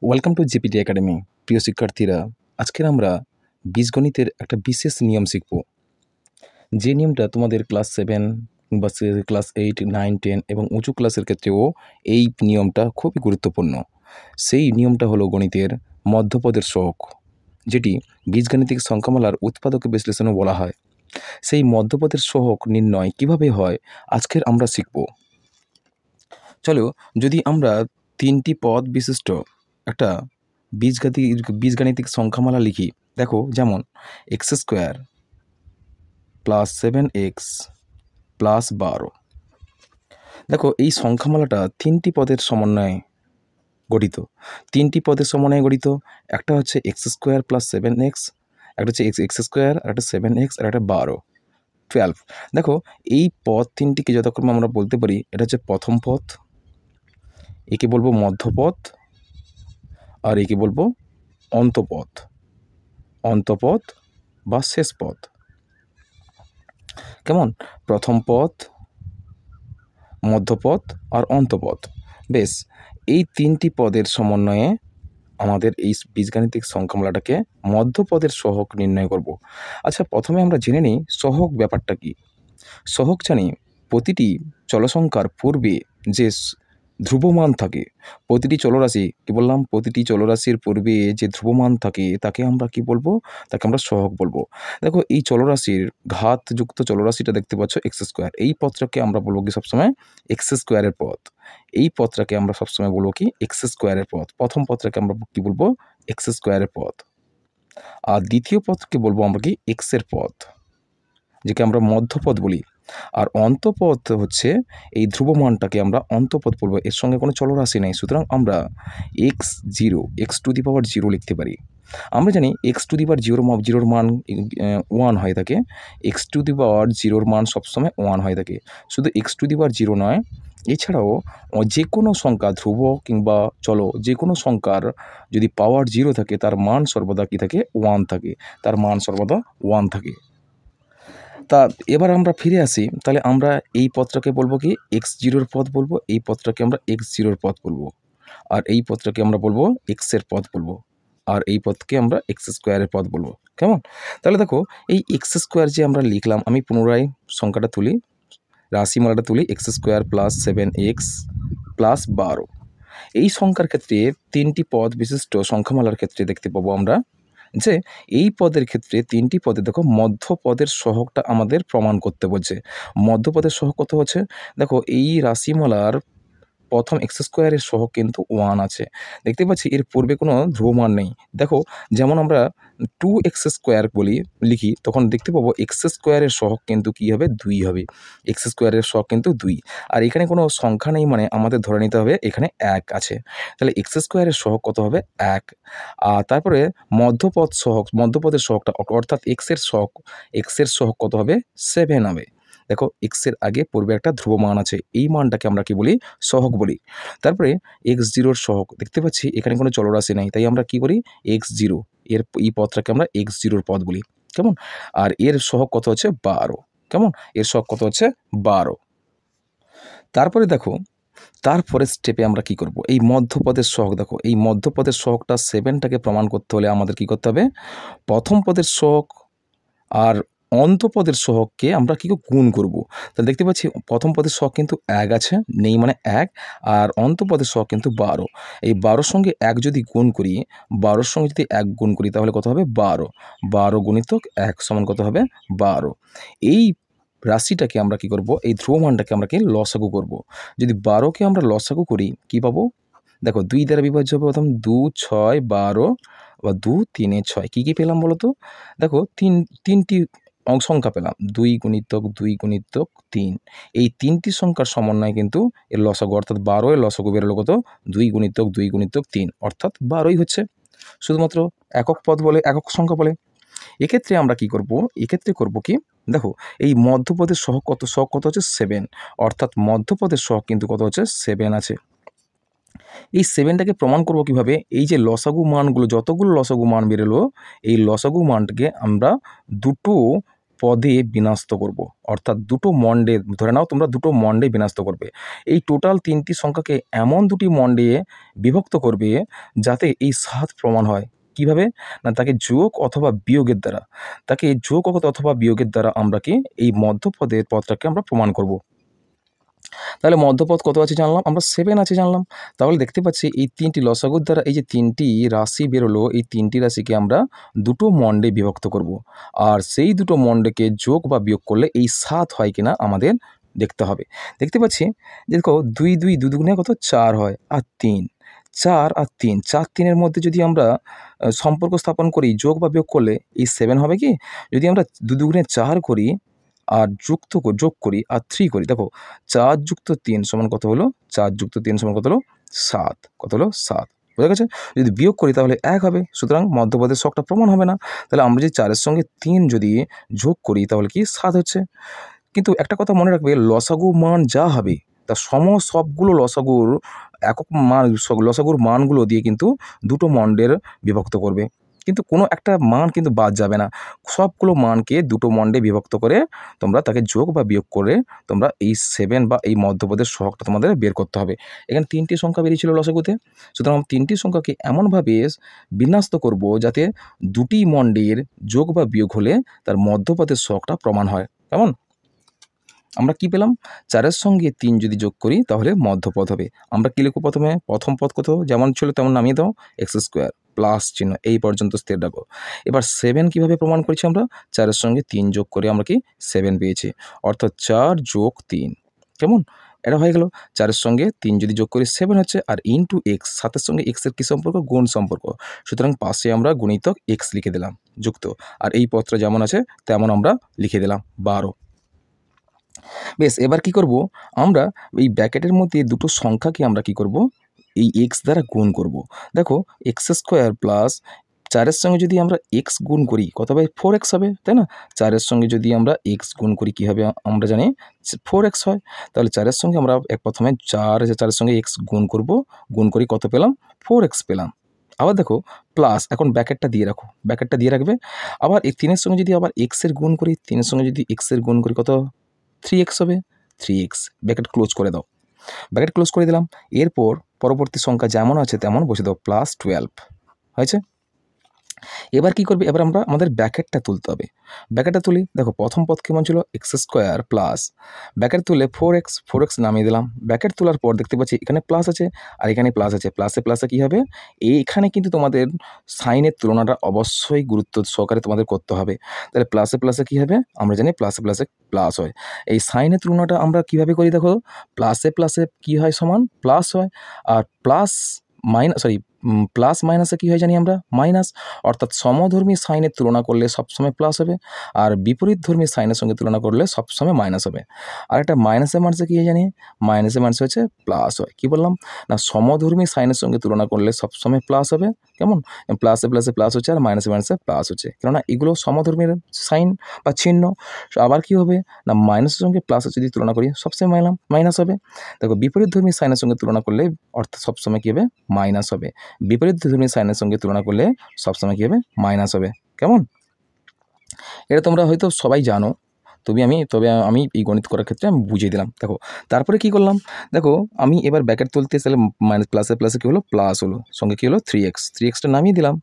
Welcome to GPT academy. প্রিয় শিক্ষার্থীরা, আজকের আমরা বীজগণিতের একটা বিশেষ নিয়ম শিখব। যে নিয়মটা তোমাদের ক্লাস 7 বা ক্লাস 8, 9, 10 এবং উঁচু ক্লাসের ক্ষেত্রেও এই নিয়মটা খুবই গুরুত্বপূর্ণ। সেই নিয়মটা হলো গণিতের মধ্যপদের সহগ, যেটি বীজগাণিতিক সংখ্যামালার উৎপাদক বিশ্লেষণও বলা হয়। সেই মধ্যপদের সহগ নির্ণয় কিভাবে হয় আজকের আমরা শিখব। চলো, যদি আমরা 3টি পদ বিশিষ্ট একটা বীজগাণিতিক সংখ্যামালা লিখি। দেখো, যেমন x² + 7x + 12। দেখো, এই সংখ্যামালাটা 3টি পদের সমন্বয়ে গঠিত। 3টি পদের সমন্বয়ে গঠিত। একটা হচ্ছে x² + 7x, একটা হচ্ছে x², একটা 7x, আর একটা 12, 12। দেখো, এই পদ 3টিকে যথাক্রমে আমরা বলতে পারি, এটা হচ্ছে প্রথম পদ, একে বলবো মধ্যপদ, আর একে বলবো অন্তপদ বা শেষ পদ। কেমন? প্রথম পদ, মধ্যপদ আর অন্তপদ। বেশ, এই 3টি পদের সমন্বয়ে আমাদের এই বীজগাণিতিক সংখ্যামালাটাকে মধ্যপদের সহগ নির্ণয় করব। আচ্ছা, প্রথমে আমরা জেনে নিই সহগ ব্যাপারটা কি। সহগ জানি প্রতিটি চলসংখ্যার পূর্বে যে ধ্রুবমান থাকে, প্রতিটি চলরাশি, কি বললাম, প্রতিটি চলরাশির পূর্বে যে ধ্রুবমান থাকে তাকে আমরা কি বলবো? তাকে আমরা সহগ বলবো। দেখো, এই চলরাশির ঘাতযুক্ত চলরাশিটা দেখতে পাচ্ছ x², এই পদটাকে আমরা বলবো কি সবসময় x² এর পদ। এই পদটাকে আমরা সবসময় বলবো কি x² এর পদ। প্রথম পদটাকে আমরা কি বলবো? x² এর পদ। আর দ্বিতীয় পদকে বলবো আমরা কি x এর পদ, যেকে আমরা মধ্যপদ বলি। আর অন্তপদ হচ্ছে এই ধ্রুবমানটাকে আমরা অন্তপদ বলবো, এর সঙ্গে কোনো চলরাশি নেই, সুতরাং আমরা x0 লিখতে পারি। আমরা জানি x0 মান 1 হয়ে থাকে, x0 মান সবসময় 1 হয়ে থাকে। শুধু x0 নয়, এছাড়াও যে কোনো সংখ্যা, ধ্রুব কিংবা চলো, যে কোনো সংখ্যার যদি পাওয়ার 0 থাকে তার মান সর্বদা কী থাকে? 1 থাকে, তার মান সর্বদা 1 থাকে। তা এবার আমরা ফিরে আসি, তাহলে আমরা এই পদটাকে বলবো কি x0 পদ বলবো, এই পদটাকে আমরা x0 পদ বলবো, আর এই পদটাকে আমরা বলবো x এর পদ বলবো, আর এই পদকে আমরা x² পদ বলবো। কেমন? তাহলে দেখো, এই x² যে আমরা লিখলাম, আমি পুনরায় সংখ্যাটা তুলি, রাশিমালাটা তুলি, x² + 7x + 12। এই সংখ্যার ক্ষেত্রে 3টি পদ বিশিষ্ট সংখ্যামালার ক্ষেত্রে দেখতে পাবো আমরা যে এই পদের ক্ষেত্রে 3টি পদে দেখো মধ্যপদের সহগটা আমাদের প্রমাণ করতে বলছে। মধ্যপদের সহগ কত হচ্ছে? দেখো, এই রাশিমালার প্রথম x² এর সহগ কিন্তু 1 আছে। দেখতে পাচ্ছি এর পূর্বে কোনো ধ্রুবমান নেই। দেখো, যেমন আমরা 2x² লিখি, তখন দেখতে পাবো x² এর সহগ কিন্তু কী হবে? 2 হবে। x² এর সহগ কিন্তু 2। আর এখানে কোনো সংখ্যা নেই, মানে আমাদের ধরে নিতে হবে এখানে 1 আছে। তাহলে x² এর সহগ কত হবে? 1। আর তারপরে মধ্যপদের সহগটা, অর্থাৎ x এর সহগ কত হবে? 7 হবে। দেখো, x এর আগে পূর্বে একটা ধ্রুব মান আছে, এই মানটাকে আমরা কি বলি? সহগ বলি। তারপরে x0 সহগ, দেখতে পাচ্ছি এখানে কোনো চলরাশি নেই, তাই আমরা কি করি? x0 এই পদটাকে আমরা x0 পদ বলি। কেমন? আর এর সহগ কত হচ্ছে? 12। কেমন? এর সহগ কত হচ্ছে? 12। তারপরে দেখো, তারপরে স্টেপে আমরা কি করব? এই মধ্যপদের সহগ, দেখো এই মধ্যপদের সহগটা 7টাকে প্রমাণ করতে হলে আমাদের কি করতে হবে? প্রথম পদের সহগ আর অন্তপদের সহগকে আমরা কি গুণ করব। তাহলে দেখতে পাচ্ছি প্রথম পদের সহগ কিন্তু 1 আছে, নেই মানে 1, আর অন্তপদের সহগ কিন্তু 12। এই 12 সঙ্গে 1 যদি গুণ করি, 12 সঙ্গে যদি 1 গুণ করি, তাহলে কত হবে? 12। 12 গুণিতক 1 সমান কত হবে? 12। এই রাশিটাকে আমরা কি করব? এই ধ্রুবমানটাকে আমরা কি লসাগু করব। যদি 12কে আমরা লসাগু করি, কি পাবো? দেখো, 2 দ্বারা বিভাজ্য হবে, প্রথম 2, 6, 12, আবার 2, 3, 6। কী পেলাম বলো তো? দেখো, 3টি সংখ্যা পেলাম, 2 গুণিতক 2 গুণিতক 3। এই 3টি সংখ্যার সমন্বয়ে কিন্তু এর লসাগু, অর্থাৎ 12 এর লসাগু বেরোলো কত? 2 গুণিতক 2 গুণিতক 3, অর্থাৎ 12ই হচ্ছে। শুধুমাত্র একক সংখ্যা বলে। এক্ষেত্রে আমরা কি করব? এক্ষেত্রে করব কি? দেখো, এই মধ্যপদের সহগ কত হচ্ছে? 7, অর্থাৎ মধ্যপদের সহগ কিন্তু কত হচ্ছে? 7 আছে। এই 7টাকে প্রমাণ করব কিভাবে? এই যে লসাগু মানগুলো, যতগুলো লসাগু মান বেরোলো, এই লসাগু মানটাকে আমরা দুটো পদে বিন্যস্ত করব, অর্থাৎ দুটো মণ্ডে ধরে নাও তোমরা দুটো মণ্ডে বিন্যস্ত করবে। এই টোটাল 3টি সংখ্যাকে এমন দুটি মণ্ডে বিভক্ত করবে যাতে এই 7 প্রমাণ হয়। কিভাবে? না তাকে যোগ অথবা বিয়োগের দ্বারা, তাকে যোগ অথবা বিয়োগের দ্বারা আমরা কি এই মধ্যপদের পদটাকে আমরা প্রমাণ করব। তাহলে মধ্যপদ কত আছে জানলাম, আমরা 7 আছে জানলাম। তাহলে দেখতে পাচ্ছি এই 3টি লসাগুর দ্বারা এই যে 3টি রাশি বেরোলো, এই 3টি রাশিকে আমরা দুটো মণ্ডে বিভক্ত করব। আর সেই দুটো মণ্ডকে যোগ বা বিয়োগ করলে এই 7 হয় কিনা আমাদের দেখতে হবে। দেখতে পাচ্ছি যে দেখো 2 2 2 দুগুণে কত 4 হয়, আর 3 4 আর 3 4 3-এর মধ্যে যদি আমরা সম্পর্ক স্থাপন করি যোগ বা বিয়োগ করলে এই 7 হবে কি? যদি আমরা 2 দুগুণে 4 করি আর যোগ করি আর 3 করি, দেখো 4 যুক্ত 3 সমান কত হলো? 4 যুক্ত 3 সমান কত হলো? 7। কত হলো? 7। বোঝা গেছে? যদি বিয়োগ করি তাহলে 1 হবে। সুতরাং মধ্যপদের ছকটা প্রমাণ হবে না। তাহলে আমরা যদি 4-এর সঙ্গে 3 যদি যোগ করি তাহলে কি 7 হচ্ছে। কিন্তু একটা কথা মনে রাখবে, লসাগু মান যা হবে তার সবগুলো লসাগুর একক মান, লসাগুর মানগুলো দিয়ে কিন্তু দুটো মণ্ডের বিভক্ত করবে। কিন্তু কোনো একটা মান কিন্তু বাদ যাবে না। সবগুলো মানকে দুটো মণ্ডে বিভক্ত করে তোমরা তাকে যোগ বা বিয়োগ করে তোমরা এই 7 বা এই মধ্যপদের সহগটা তোমাদের বের করতে হবে। এখানে 3টি সংখ্যা বেরিয়েছিল লসাগুতে। সুতরাং 3টি সংখ্যাকে এমনভাবে বিন্যস্ত করব যাতে দুটি মণ্ডের যোগ বা বিয়োগ হলে তার মধ্যপদের সহগটা প্রমাণ হয়। কেমন? আমরা কি পেলাম? 4-এর সঙ্গে 3 যদি যোগ করি তাহলে মধ্যপদ হবে। আমরা কি লিখব প্রথমে? প্রথম পদ কত? যেমন ছিল তেমন নামিয়ে দাও, x স্কোয়ার প্লাস চিহ্ন এই পর্যন্ত স্থির রাখো। এবার 7 কিভাবে প্রমাণ করেছি আমরা? 4-এর সঙ্গে 3 যোগ করে আমরা কি 7 পেয়েছি, অর্থাৎ 4 যোগ 3। কেমন? এটা হয়ে গেল। 4-এর সঙ্গে 3 যদি যোগ করি 7 হচ্ছে, আর ইনটু x, 7-এর সঙ্গে x এর কি সম্পর্ক? গুণ সম্পর্ক। সুতরাং পাশে আমরা গুণিতক x লিখে দিলাম, যুক্ত। আর এই পদটা যেমন আছে তেমন আমরা লিখে দিলাম 12। বেশ, এবার কি করব? আমরা এই ব্র্যাকেটের মধ্যে দুটো সংখ্যাকে আমরা কি করব? এই x দ্বারা গুণ করব। দেখো x স্কোয়ার প্লাস 4-এর সঙ্গে যদি আমরা x গুণ করি কত হবে? 4x হবে, তাই না? 4-এর সঙ্গে যদি আমরা x গুণ করি কি হবে? আমরা জানি 4x হয়। তাহলে 4-এর সঙ্গে আমরা প্রথমে 4-এর সঙ্গে x গুণ করব, গুণ করি কত পেলাম? 4x পেলাম। আবার দেখো প্লাস, এখন ব্র্যাকেটটা দিয়ে রাখো, ব্র্যাকেটটা দিয়ে রাখবে। আবার এই 3-এর সঙ্গে যদি আবার x এর গুণ করি, 3-এর সঙ্গে যদি x এর গুণ করি কত? 3x হবে, 3x। ব্র্যাকেট ক্লোজ করে দাও, ব্র্যাকেট ক্লোজ করে দিলাম। এরপর পরবর্তী সংখ্যা যেমন আছে তেমন বসে দাও, প্লাস 12 হয়েছে। এবার কি করবে? এবার আমরা আমাদের ব্র্যাকেটটা তুলতে হবে। ব্র্যাকেটটা তুলি, দেখো প্রথম পদ কেমন ছিল? x স্কোয়ার প্লাস ব্র্যাকেট তুলে 4x নামিয়ে দিলাম। ব্র্যাকেট তোলার পর দেখতে পাচ্ছি এখানে প্লাস আছে আর এখানে প্লাস আছে। প্লাসে প্লাসে কী হবে? এইখানে কিন্তু তোমাদের সাইনের তুলনাটা অবশ্যই গুরুত্ব সহকারে তোমাদের করতে হবে। তাহলে প্লাসে প্লাসে কী হবে? আমরা জানি প্লাসে প্লাসে প্লাস হয়। এই সাইনের তুলনাটা আমরা কিভাবে করি? দেখো প্লাসে প্লাসে কী হয়? সমান প্লাস হয়। আর প্লাস প্লাস মাইনাসে কী হয় জানি আমরা? মাইনাস। অর্থাৎ সমধর্মী সাইনের তুলনা করলে সবসময় প্লাস হবে, আর বিপরীতধর্মী সাইনের সঙ্গে তুলনা করলে সবসময় মাইনাস হবে। আর একটা মাইনাসের মানসে কী হয় জানি? মাইনাসের মানসে হচ্ছে প্লাস হয়। কী বললাম? না সমধর্মী সাইনের সঙ্গে তুলনা করলে সবসময় প্লাস হবে। কেমন? প্লাসে প্লাসে প্লাস হচ্ছে আর মাইনাসে মাইনাসে প্লাস হচ্ছে, কেননা এগুলো সমধর্মীর সাইন বা চিহ্ন। আবার কী হবে? না মাইনাসের সঙ্গে প্লাসের যদি তুলনা করি সবসময় মাইনাস হবে। দেখো বিপরীতধর্মী সাইনের সঙ্গে তুলনা করলে অর্থাৎ সবসময় কী হবে? মাইনাস হবে। বিপরীতধর্মী সাইনের সঙ্গে তুলনা করলে সবসময় কী হবে? মাইনাস হবে। কেমন? এটা তোমরা হয়তো সবাই জানো, তবে আমি এই গণিত করার ক্ষেত্রে আমি বুঝিয়ে দিলাম। দেখো তারপরে কি করলাম? দেখো আমি এবার ব্র্যাকেট তুলতে তাহলে মাইনাস প্লাসে প্লাসে কী হলো? প্লাস হলো, সঙ্গে কী হলো? 3xটা নামিয়ে দিলাম,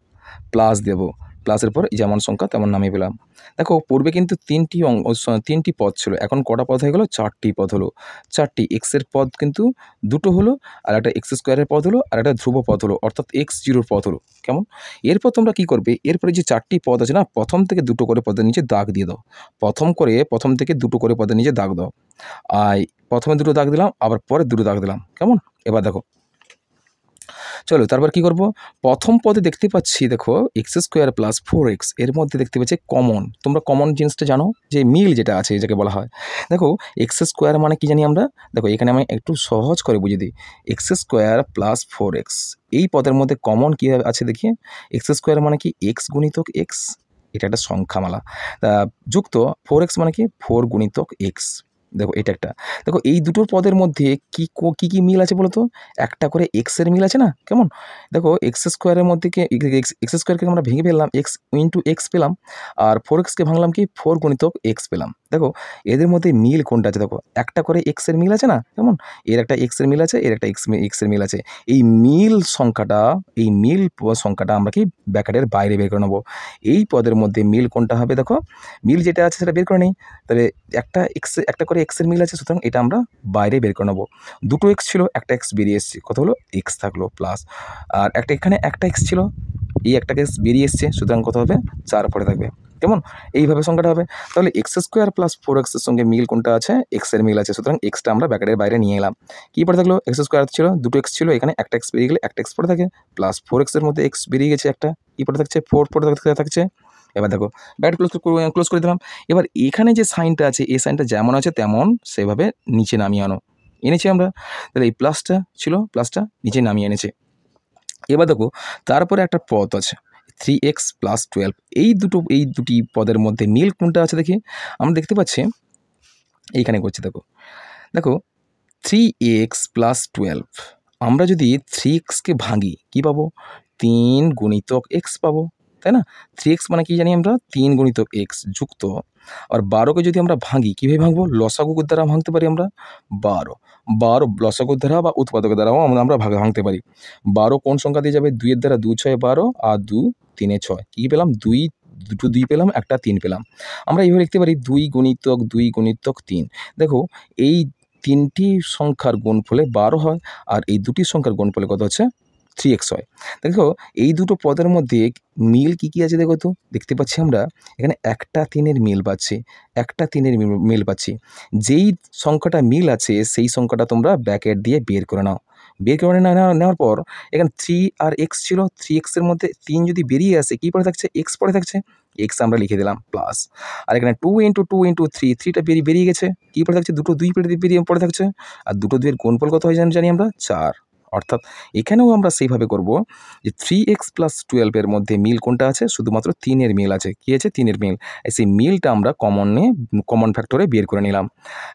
প্লাস দেবো। প্লাসের পর যেমন সংখ্যা তেমন নামিয়ে পেলাম। দেখো পূর্বে কিন্তু 3টি পদ ছিল, এখন কটা পদ হয়ে গেল? 4টি পদ হলো। 4টি এক্সের পদ কিন্তু দুটো হলো, আর একটা এক্স স্কোয়ারের পদ হলো, আর একটা ধ্রুব পদ হলো, অর্থাৎ x0 পদ হলো। কেমন? এরপর তোমরা কি করবে? এরপরে যে 4টি পদ আছে না, প্রথম থেকে দুটো করে পদের নিচে দাগ দিয়ে দাও। প্রথম থেকে দুটো করে পদের নিচে দাগ দাও। আর প্রথমে দুটো দাগ দিলাম, আবার পরে দুটো দাগ দিলাম। কেমন? এবার দেখো চলো তারপর কি করব? প্রথম পদে দেখতে পাচ্ছি দেখো x স্কোয়ার প্লাস 4x, এর মধ্যে দেখতে পাচ্ছি কমন। তোমরা কমন জিনিসটা জানো, যে মিল যেটা আছে যাকে বলা হয়। দেখো x স্কোয়ার মানে কি জানি আমরা? দেখো এখানে আমি একটু সহজ করে বুঝিয়ে দিই। x স্কোয়ার প্লাস 4x, এই পদের মধ্যে কমন কী আছে দেখি। x স্কোয়ার মানে কি? x গুণিতক x, এটা একটা সংখ্যামালা। যুক্ত 4x মানে কি? 4 গুণিতক x। দেখো এটা একটা, দেখো এই দুটোর পদের মধ্যে কী মিল আছে বলো তো? একটা করে এক্সের মিল আছে না? কেমন? দেখো এক্স স্কোয়ারের মধ্যে এক্স স্কোয়ারকে আমরা ভেঙে ফেললাম, এক্স ইন্টু এক্স পেলাম, আর 4x-কে ভাঙলাম কি 4 গুণিতক এক্স পেলাম। দেখো এদের মধ্যে মিল কোনটা আছে? দেখো একটা করে এক্সের মিল আছে না? কেমন? এর একটা এক্সের মিল আছে, এর একটা এক্সের মিল আছে। এই মিল সংখ্যাটা আমরা কি ব্র্যাকেটের বাইরে বের করে নেবো। এই পদের মধ্যে মিল কোনটা হবে? দেখো মিল যেটা আছে সেটা বের করে নিই। তাহলে একটা করে এক্সের মিল আছে, সুতরাং এটা আমরা বাইরে বের করে নেবো। দুটো এক্স ছিল, একটা এক্স বেরিয়ে এসছে, কত হলো? এক্স থাকলো প্লাস, আর এখানে একটা এক্স ছিল, এই একটা এক্স বেরিয়ে এসছে, সুতরাং কত হবে? 4 পরে থাকবে। কেমন? এইভাবে সংখ্যাটা হবে। তাহলে এক্স স্কোয়ার প্লাস 4x এর সঙ্গে মিল কোনটা আছে? এক্সের মিল আছে, সুতরাং এক্সটা আমরা ব্র্যাকেটের বাইরে নিয়ে এলাম। কী পড়ে থাকলো? এক্স স্কোয়ার ছিল, দুটো এক্স ছিল, এখানে একটা এক্স বেরিয়ে গেলে একটা এক্স পড়ে থাকে, প্লাস 4x এর মধ্যে এক্স বেরিয়ে গেছে একটা, কী পড়ে থাকছে? 4 পড়ে থাকছে। এবার দেখো ব্র্যাকেট ক্লোজ করে দিলাম। এবার এখানে যে সাইনটা আছে, এই সাইনটা যেমন আছে তেমন সেভাবে নিচে নামিয়ে এনেছি আমরা। তাহলে এই প্লাসটা ছিল, প্লাসটা নিচে নামিয়ে এনেছে। এবার দেখো তারপরে একটা পদ আছে 3x + 12, এই দুটি পদের মধ্যে মিল কোনটা আছে দেখি। আমরা দেখতে পাচ্ছি এইখানে করছি, দেখো 3x + 12, আমরা যদি 3x-কে ভাঙি কী পাবো? 3 গুণিতক x পাবো, তাই না? 3x মানে কি জানি আমরা? 3 গুণিতক x যুক্ত, আর 12কে যদি আমরা ভাঙি, কীভাবে ভাঙবো? লসাগুর দ্বারা ভাঙতে পারি আমরা। 12 লসাগুর দ্বারা বা উৎপাদকের দ্বারাও আমরা ভাঙতে পারি। 12 কোন সংখ্যা দিয়ে যাবে? 2 এর দ্বারা 2 × 6 = 12, আর 2 3 × 6 কী পেলাম? 2 2 পেলাম, একটা 3 পেলাম। আমরা এইভাবে লিখতে পারি 2 গুণিতক 3। দেখো এই তিনটি সংখ্যার গুণফলে 12 হয়, আর এই দুটি সংখ্যার গুণফলে কত হচ্ছে? 3x হয়। দেখো এই দুটো পদের মধ্যে মিল কী আছে দেখো তো। দেখতে পাচ্ছি আমরা এখানে একটা 3-এর মিল পাচ্ছি। যেই সংখ্যাটা মিল আছে সেই সংখ্যাটা তোমরা ব্র্যাকেট দিয়ে বের করে নাও। নেওয়ার পর এখানে 3 আর x ছিল, 3x এর মধ্যে 3 যদি বেরিয়ে আসে, কী পড়ে থাকছে? x পড়ে থাকছে। x আমরা লিখে দিলাম প্লাস, আর এখানে 2 × 2 × 3, 3টা বেরিয়ে গেছে, কী পড়ে থাকছে? দুটো 2 পড়ে থাকছে, আর দুটো 2-এর গুণফল কত হয় জানি আমরা? 4। অর্থাৎ এখানেও আমরা সেইভাবে করব যে 3x + 12 এর মধ্যে মিল কোনটা আছে? শুধুমাত্র 3-এর মিল আছে। কী আছে? 3-এর মিল। সেই মিলটা আমরা কমন ফ্যাক্টরে বের করে নিলাম।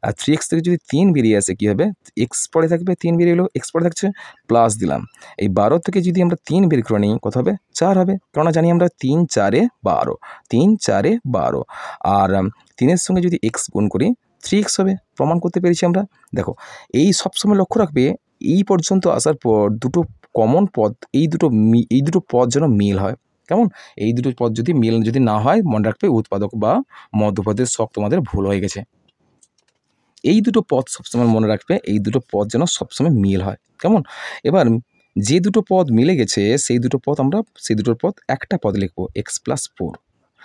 আর 3x থেকে যদি 3 বেরিয়ে আসে কী হবে? x পড়ে থাকবে, 3 বেরিয়ে এলো, x পড়ে থাকছে, প্লাস দিলাম। এই 12 থেকে যদি আমরা 3 বের করে নিই, কত হবে? 4 হবে, কেননা জানি আমরা 3 × 4 = 12, 3 × 4 = 12, আর 3-এর সঙ্গে যদি x গুণ করি 3x হবে। প্রমাণ করতে পেরেছি আমরা। দেখো এই সবসময় লক্ষ্য রাখবে, এই পর্যন্ত আসার পর দুটো কমন পদ, এই দুটো পদ যেন মিল হয়। কেমন? এই দুটো পদ যদি না হয়, মনে রাখবে উৎপাদক বা মধ্যপদের ছক তোমাদের ভুল হয়ে গেছে। এই দুটো পদ সবসময় মনে রাখবে, এই দুটো পদ যেন সবসময় মিল হয়। কেমন? এবার যে দুটো পদ মিলে গেছে সেই দুটোর পদ একটা পদ লিখব x + 4।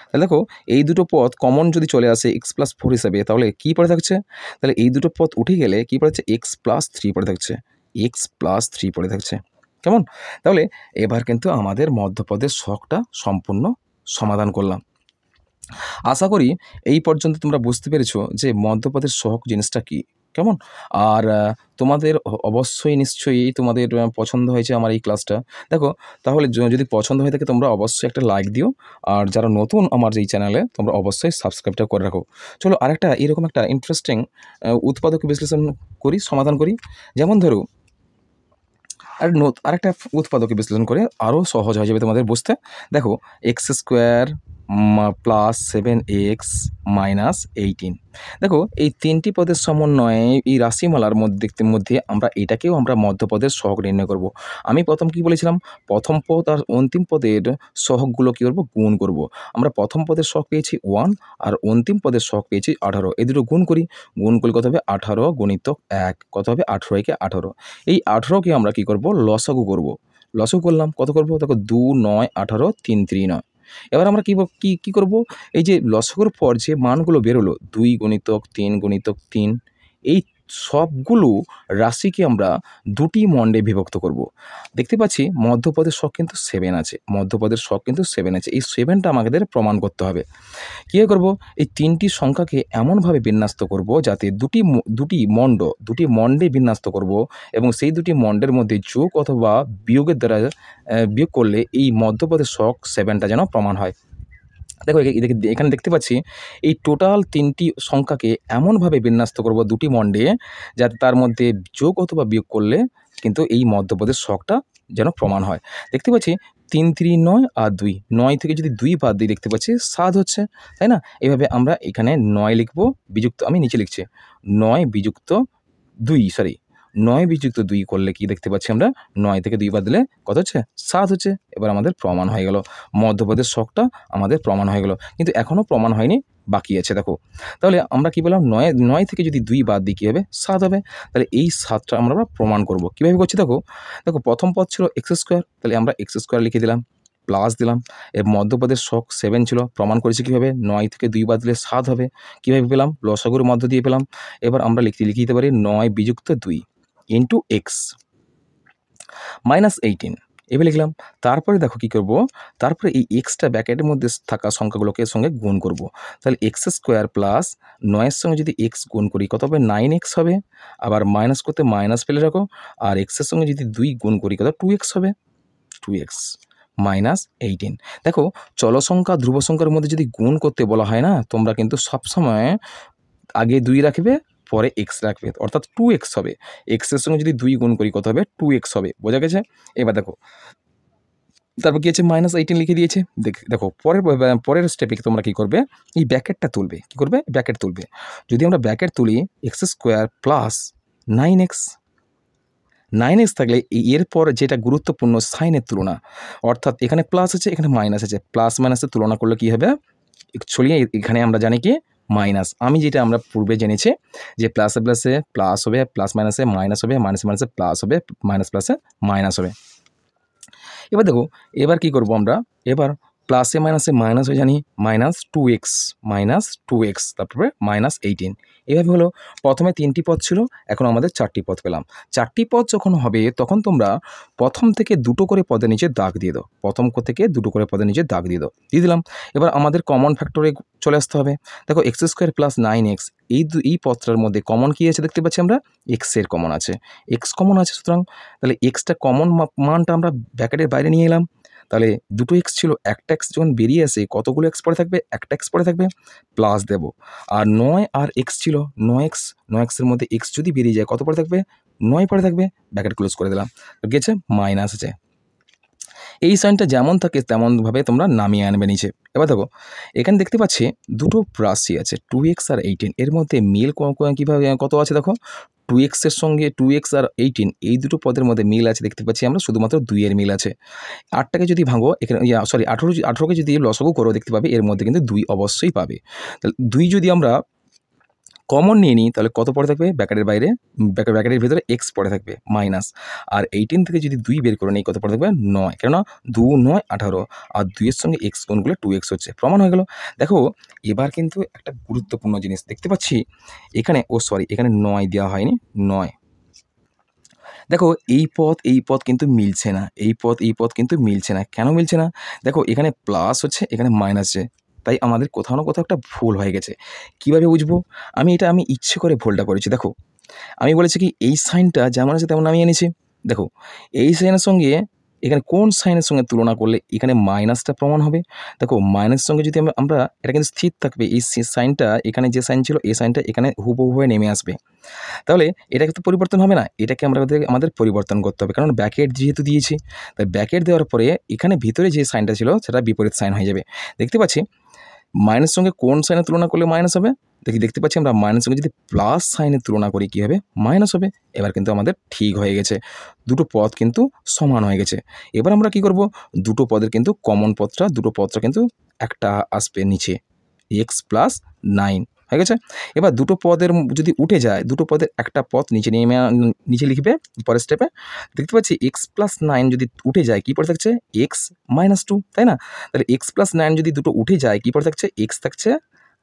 তাহলে দেখো এই দুটো পদ কমন যদি চলে আসে x + 4 হিসাবে, তাহলে কী পড়ে থাকছে? তাহলে এই দুটো পদ উঠে গেলে কী পড়ে থাকছে? x + 3 পড়ে থাকছে, x + 3 পড়ে থাকছে। কেমন? তাহলে এবার কিন্তু আমাদের মধ্যপদের ছকটা সম্পূর্ণ সমাধান করলাম। আশা করি এই পর্যন্ত তোমরা বুঝতে পেরেছো যে মধ্যপদের ছক জিনিসটা কী। কেমন? আর তোমাদের অবশ্যই নিশ্চয়ই তোমাদের পছন্দ হয়েছে আমার এই ক্লাসটা। দেখো তাহলে যদি পছন্দ হয়ে থাকে তোমরা অবশ্যই একটা লাইক দিও, আর যারা নতুন আমার এই চ্যানেলে তোমরা অবশ্যই সাবস্ক্রাইবটা করে রাখো। চলো আরেকটা এরকম একটা ইন্টারেস্টিং উৎপাদক বিশ্লেষণ সমাধান করি। যেমন ধরো আরেকটা উৎপাদকে বিশ্লেষণ করে আরও সহজ হয়ে যাবে তোমাদের বুঝতে। দেখো x² + 7x - 18। দেখো এই তিনটি পদের সমন্বয়ে এই রাশিমালার মধ্যে আমরা এটাকেও আমরা মধ্যপদের সহগ নির্ণয় করব। আমি প্রথম কি বলেছিলাম? প্রথম পদ আর অন্তিম পদের সহগগুলো কী করব? গুণ করব। আমরা প্রথম পদের সহগ পেয়েছি 1, আর অন্তিম পদের সহগ পেয়েছি 18। এই দুটো গুণ করি, গুণ করলে কত হবে? 18 × 1, কত হবে? 18 × 18। এই 18কে আমরা কী করব? লসাগু করব। লসাগু করলাম, কত করব? দেখো 2 9 18 3 3 9। এবার আমরা কী করব? এই যে লসাগুর পর যে মানগুলো বেরোলো 2 × 3 × 3, এই সবগুলো রাশিকে আমরা দুটি মণ্ডে বিভক্ত করব। দেখতে পাচ্ছি মধ্যপদের ছক কিন্তু 7 আছে, এই 7টা আমাদের প্রমাণ করতে হবে। কী করব? এই তিনটি সংখ্যাকে এমনভাবে বিন্যস্ত করব যাতে দুটি মণ্ডে বিন্যস্ত করব, এবং সেই দুটি মণ্ডের মধ্যে যোগ অথবা বিয়োগের দ্বারা বিয়োগ করলে এই মধ্যপদের ছক 7টা যেন প্রমাণ হয়। দেখো এখানে দেখতে পাচ্ছি এই টোটাল 3টি সংখ্যাকে এমনভাবে বিন্যস্ত করব দুটি মণ্ডে যাতে তার মধ্যে যোগ অথবা বিয়োগ করলে কিন্তু এই মধ্যপদের ছকটা যেন প্রমাণ হয়। দেখতে পাচ্ছি 3 3 9 আর 2, 9 থেকে যদি 2 বাদ দিই দেখতে পাচ্ছি 7 হচ্ছে, তাই না? এভাবে আমরা এখানে 9 লিখব বিযুক্ত, আমি নিচে লিখছি 9 বিযুক্ত 2, সরি 9 বিযুক্ত 2 করলে কি দেখতে পাচ্ছি আমরা 9 থেকে 2 বাদ দিলে কত হচ্ছে 7 হচ্ছে। এবার আমাদের প্রমাণ হয়ে গেল, মধ্যপদের ছকটা আমাদের প্রমাণ হয়ে গেল, কিন্তু এখনও প্রমাণ হয়নি, বাকি আছে। দেখো তাহলে আমরা কি বললাম 9 থেকে যদি 2 বাদ দিই কী হবে 7 হবে। তাহলে এই 7টা আমরা প্রমাণ করব, কীভাবে করছি দেখো। দেখো প্রথম পদ ছিল এক্স স্কোয়ার, তাহলে আমরা এক্স স্কোয়ার লিখে দিলাম, প্লাস দিলাম, এর মধ্যপদের ছক 7 ছিল, প্রমাণ করেছি কীভাবে 9 থেকে 2 বাদ দিলে 7 হবে। কীভাবে পেলাম লসাগুর মধ্য দিয়ে পেলাম। এবার আমরা লিখে দিতে পারি 9 বিযুক্ত 2 ইন্টু এক্স মাইনাস 18, এবার লিখলাম। তারপরে দেখো কি করব, তারপরে এই এক্সটা ব্র্যাকেটের মধ্যে থাকা সংখ্যাগুলোকে সঙ্গে গুণ করব। তাহলে এক্স স্কোয়ার প্লাস 9-এর সঙ্গে যদি এক্স গুণ করি কত হবে 9x হবে, আবার মাইনাস করতে মাইনাস ফেলে রাখো, আর এক্সের সঙ্গে যদি 2 গুণ করি কত 2x হবে, 2x মাইনাস 18। দেখো চল সংখ্যা ধ্রুব সংখ্যার মধ্যে যদি গুণ করতে বলা হয় না, তোমরা কিন্তু সবসময় আগে 2 রাখবে পরে এক্স রাখবে, অর্থাৎ 2x হবে। এক্সের সঙ্গে যদি 2 গুণ করি কত হবে 2x হবে, বোঝা গেছে? এবার দেখো তারপর কি আছে মাইনাস 18 লিখে দিয়েছে। দেখো পরের স্টেপে তোমরা কি করবে, এই ব্র্যাকেটটা তুলবে। কি করবে, ব্র্যাকেট তুলবে। যদি আমরা ব্র্যাকেট তুলি এক্স স্কোয়ার প্লাস 9x থাকলে এরপর যেটা গুরুত্বপূর্ণ সাইনের তুলনা, অর্থাৎ এখানে প্লাস আছে এখানে মাইনাস আছে, প্লাস মাইনাসের তুলনা করলে কি হবে, অ্যাকচুয়ালি এখানে আমরা জানি কি মাইনাস। আমি যেটা আমরা পূর্বে জেনেছি যে প্লাসে প্লাসে প্লাস হবে, প্লাস মাইনাসে মাইনাস হবে, মাইনাস মাইনাসে প্লাস হবে, মাইনাস প্লাসে মাইনাস হবে। এবার দেখো এবার কি করব আমরা, এবার প্লাসে মাইনাসে মাইনাস হয়ে জানি মাইনাস 2x তারপরে মাইনাস 18। এভাবে হলো প্রথমে 3টি পদ ছিল, এখন আমাদের 4টি পদ পেলাম। 4টি পদ যখন হবে তখন তোমরা প্রথম থেকে দুটো করে পদের নিচে দাগ দিয়ে দাও, প্রথম থেকে দুটো করে পদের নিচে দাগ দিয়ে দাও, দিয়ে দিলাম। এবার আমাদের কমন ফ্যাক্টরে চলে আসতে হবে। দেখো এক্স স্কোয়ার প্লাস 9x এই পদটার মধ্যে কমন কী আছে দেখতে পাচ্ছি আমরা, এক্সের কমন আছে, এক্স কমন আছে, সুতরাং তাহলে এক্সটা কমন মানটা আমরা ব্র্যাকেটের বাইরে নিয়ে এলাম। তাহলে দুটো এক্স ছিল, একটা এক্স যখন বেরিয়ে আসে কতগুলো এক্স পরে থাকবে, একটা এক্স পরে থাকবে, প্লাস দেব। আর 9 আর এক্স ছিল, 9xের মধ্যে এক্স যদি বেরিয়ে যায় কত পরে থাকবে 9 পরে থাকবে, ব্র্যাকেট ক্লোজ করে দিলাম, গেছে মাইনাস আছে। এই সাইনটা যেমন থাকে তেমনভাবে তোমরা নামিয়ে আনবে নিচে। এবার দেখো এখানে দেখতে পাচ্ছি দুটো রাশি আছে 2x আর 18, এর মধ্যে মিল কীভাবে কত আছে দেখো, 2x এর সঙ্গে 2x আর 18 এই দুটো পদের মধ্যে মিল আছে দেখতে পাচ্ছি আমরা, শুধুমাত্র 2 এর মিল আছে। 8টাকে যদি ভাঙো এখানে 18কে যদি লসাগু করো দেখতে পাবে এর মধ্যে কিন্তু 2 অবশ্যই পাবে। তাহলে 2 যদি আমরা কমন নিয়ে নিই তাহলে কত পড়ে থাকবে, ব্র্যাকেটের বাইরে ব্র্যাকেটের ভিতরে এক্স পড়ে থাকবে মাইনাস, আর 18 থেকে যদি 2 বের করে নিই কত পড়ে থাকবে 9, কেননা 2 9 18, আর 2-এর সঙ্গে এক্স গুণ করলে 2x হচ্ছে, প্রমাণ হয়ে গেল। দেখো এবার কিন্তু একটা গুরুত্বপূর্ণ জিনিস দেখতে পাচ্ছি এখানে, এখানে 9 দেওয়া হয়নি, 9। দেখো এই পথ কিন্তু মিলছে না, এই পথ কিন্তু মিলছে না, কেন মিলছে না, দেখো এখানে প্লাস হচ্ছে এখানে মাইনাস আছে, তাই আমাদের কোথাও না কোথাও একটা ভুল হয়ে গেছে। কীভাবে বুঝবো, আমি ইচ্ছে করে ভুলটা করেছি। দেখো আমি বলেছি কি এই সাইনটা যেমন আছে তেমন আমি এনেছি। দেখো এই সাইনের সঙ্গে এখানে কোন সাইনের সঙ্গে তুলনা করলে এখানে মাইনাসটা প্রমাণ হবে। দেখো মাইনাসের সঙ্গে যদি আমরা এটা কিন্তু স্থির থাকবে, এই সাইনটা এখানে যে সাইন ছিল এই সাইনটা এখানে হুবহু হয়ে নেমে আসবে, তাহলে এটা কিন্তু পরিবর্তন হবে না, এটাকে আমাদের পরিবর্তন করতে হবে, কারণ ব্র্যাকেট যেহেতু দিয়েছি। তাই ব্র্যাকেট দেওয়ার পরে এখানে ভিতরে যে সাইনটা ছিল সেটা বিপরীত সাইন হয়ে যাবে। দেখতে পাচ্ছি মাইনাসের সঙ্গে কোন সাইনের তুলনা করলে মাইনাস হবে, দেখতে পাচ্ছি আমরা মাইনাসের সঙ্গে যদি প্লাস সাইনের তুলনা করি কী হবে মাইনাস হবে। এবার কিন্তু আমাদের ঠিক হয়ে গেছে, দুটো পদ কিন্তু সমান হয়ে গেছে। এবার আমরা কি করব, দুটো পদের কিন্তু কমন পদটা, দুটো পদটা কিন্তু একটা আসবে নিচে, এক্স প্লাস 9 হয়ে গেছে। এবার দুটো পদের যদি উঠে যায়, দুটো পদের একটা পদ নিচে লিখবে পরের স্টেপে। দেখতে পাচ্ছি এক্স প্লাস 9 যদি উঠে যায় কী পড়ে থাকছে এক্স মাইনাস 2, তাই না? তাহলে এক্স প্লাস 9 যদি দুটো উঠে যায় কী পড়ে থাকছে এক্স থাকছে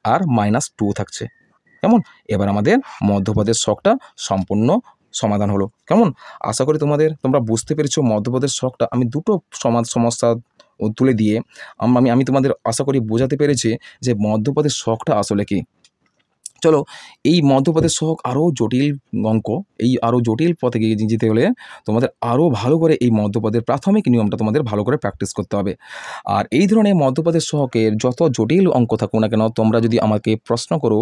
আর মাইনাস 2 থাকছে, কেমন? এবার আমাদের মধ্যপদের ছকটা সম্পূর্ণ সমাধান হলো, কেমন? আশা করি তোমরা বুঝতে পেরেছো মধ্যপদের ছকটা। আমি দুটো সমস্যা তুলে দিয়ে আমি তোমাদের আশা করি বোঝাতে পেরেছি যে মধ্যপদের ছকটা আসলে কি। চলো এই মধ্যপদের সহগ আরও জটিল অঙ্ক, এই আরও জটিল পথে এগিয়ে যেতে হলে তোমাদের আরও ভালো করে এই মধ্যপদের প্রাথমিক নিয়মটা তোমাদের ভালো করে প্র্যাকটিস করতে হবে। আর এই ধরনের মধ্যপদের সহগের যত জটিল অঙ্ক থাকুক না কেন, তোমরা যদি আমাকে প্রশ্ন করো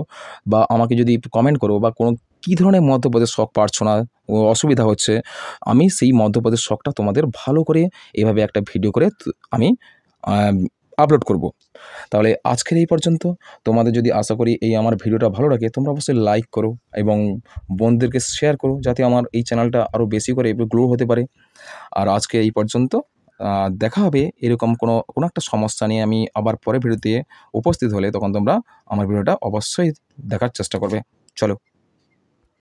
বা আমাকে যদি কমেন্ট করো বা কোনো কী ধরনের মধ্যপদের সহগ পারছো না, ও অসুবিধা হচ্ছে, আমি সেই মধ্যপদের সহগটা তোমাদের ভালো করে এভাবে একটা ভিডিও করে আমি আপলোড করব। তাহলে আজকের এই পর্যন্ত। তোমাদের যদি আশা করি এই আমার ভিডিওটা ভালো লাগে, তোমরা অবশ্যই লাইক করো এবং বন্ধুদেরকে শেয়ার করো, যাতে আমার এই চ্যানেলটা আরও বেশি করে গ্রো হতে পারে। আর আজকে এই পর্যন্ত। দেখা হবে এরকম কোনো একটা সমস্যা নিয়ে আমি আবার পরের ভিডিওতে উপস্থিত হলে, তখন তোমরা আমার ভিডিওটা অবশ্যই দেখার চেষ্টা করবে। চলো।